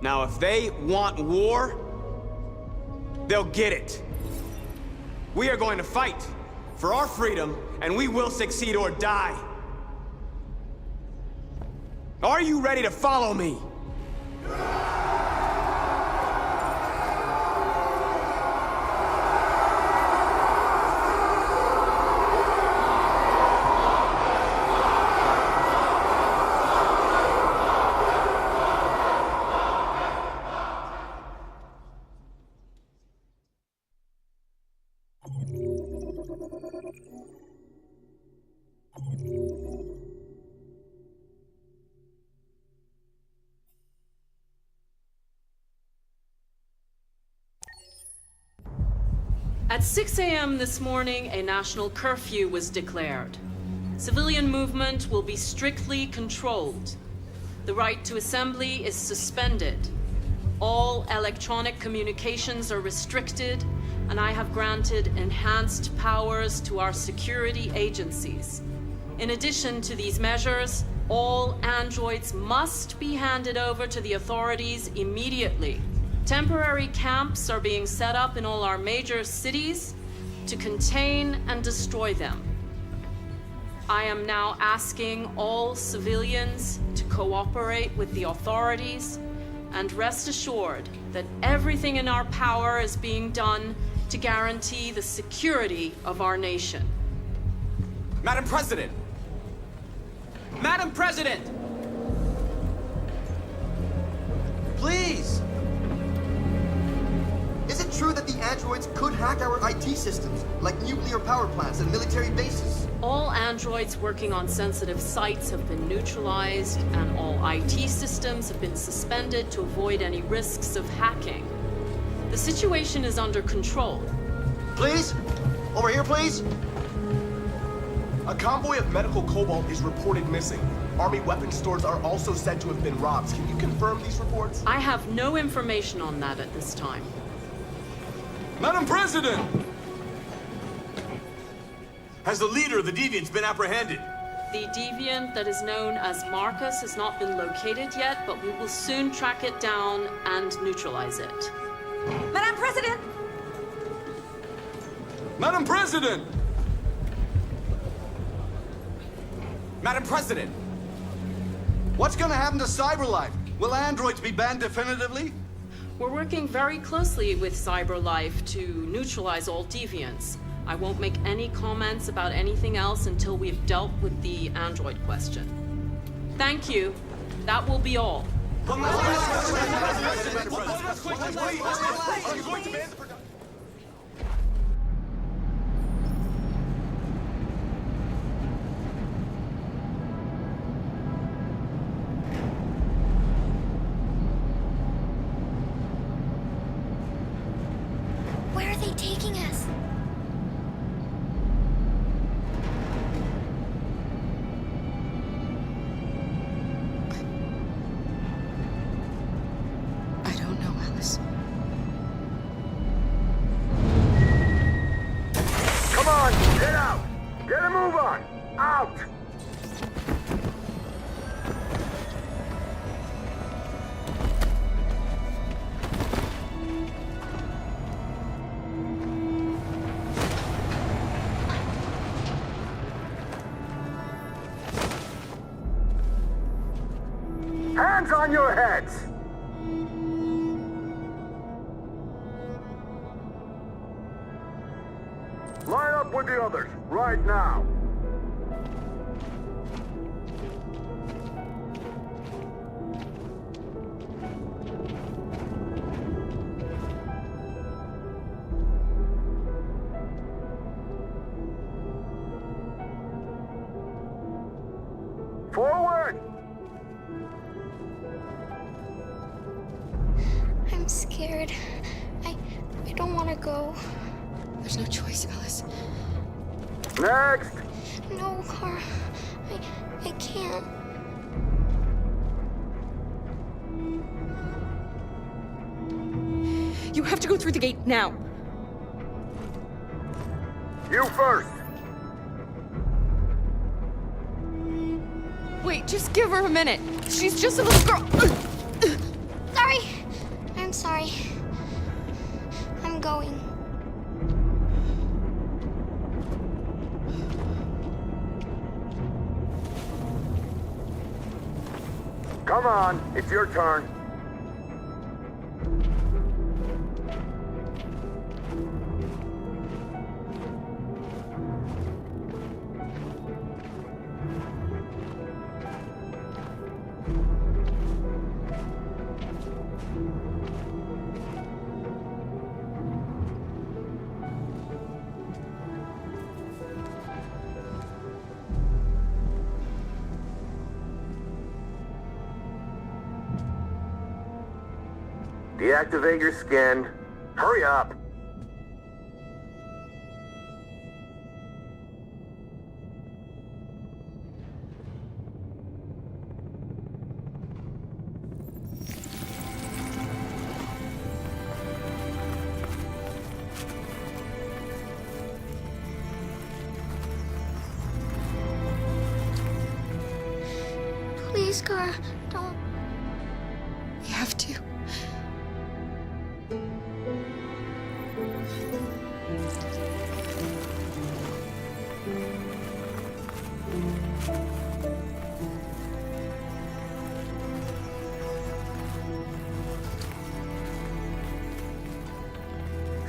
Now, if they want war, they'll get it. We are going to fight for our freedom, and we will succeed or die. Are you ready to follow me? At 6 a.m. this morning, a national curfew was declared. Civilian movement will be strictly controlled. The right to assembly is suspended. All electronic communications are restricted, and I have granted enhanced powers to our security agencies. In addition to these measures, all androids must be handed over to the authorities immediately. Temporary camps are being set up in all our major cities to contain and destroy them. I am now asking all civilians to cooperate with the authorities and rest assured that everything in our power is being done to guarantee the security of our nation. Madam President! Madam President! Please! Is it true that the androids could hack our IT systems, like nuclear power plants and military bases? All androids working on sensitive sites have been neutralized, and all IT systems have been suspended to avoid any risks of hacking. The situation is under control. Please? Over here, please? A convoy of medical cobalt is reported missing. Army weapons stores are also said to have been robbed. Can you confirm these reports? I have no information on that at this time. Madam President! Has the leader of the Deviants been apprehended? The deviant that is known as Marcus has not been located yet, but we will soon track it down and neutralize it. Madam President! Madam President! Madam President! What's gonna happen to CyberLife? Will androids be banned definitively? We're working very closely with CyberLife to neutralize all deviants. I won't make any comments about anything else until we've dealt with the android question. Thank you. That will be all. Where are they taking us? I don't know, Alice. Come on, get out! Get a move on! Out! Hands on your heads! Line up with the others, right now! Forward! I'm scared. I don't want to go. There's no choice, Alice. Next! No, Kara. I can't. You have to go through the gate now. You first! Wait, just give her a minute. She's just a little girl. Sorry. I'm sorry. I'm going. Come on, it's your turn. Deactivate your skin. Hurry up. Please, Kara, don't. We have to.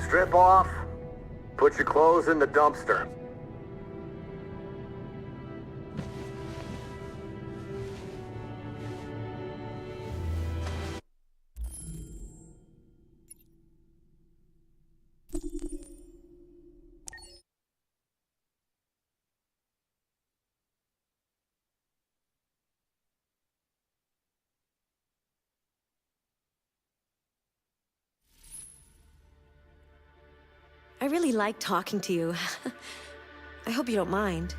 Strip off. Put your clothes in the dumpster. I really like talking to you. I hope you don't mind.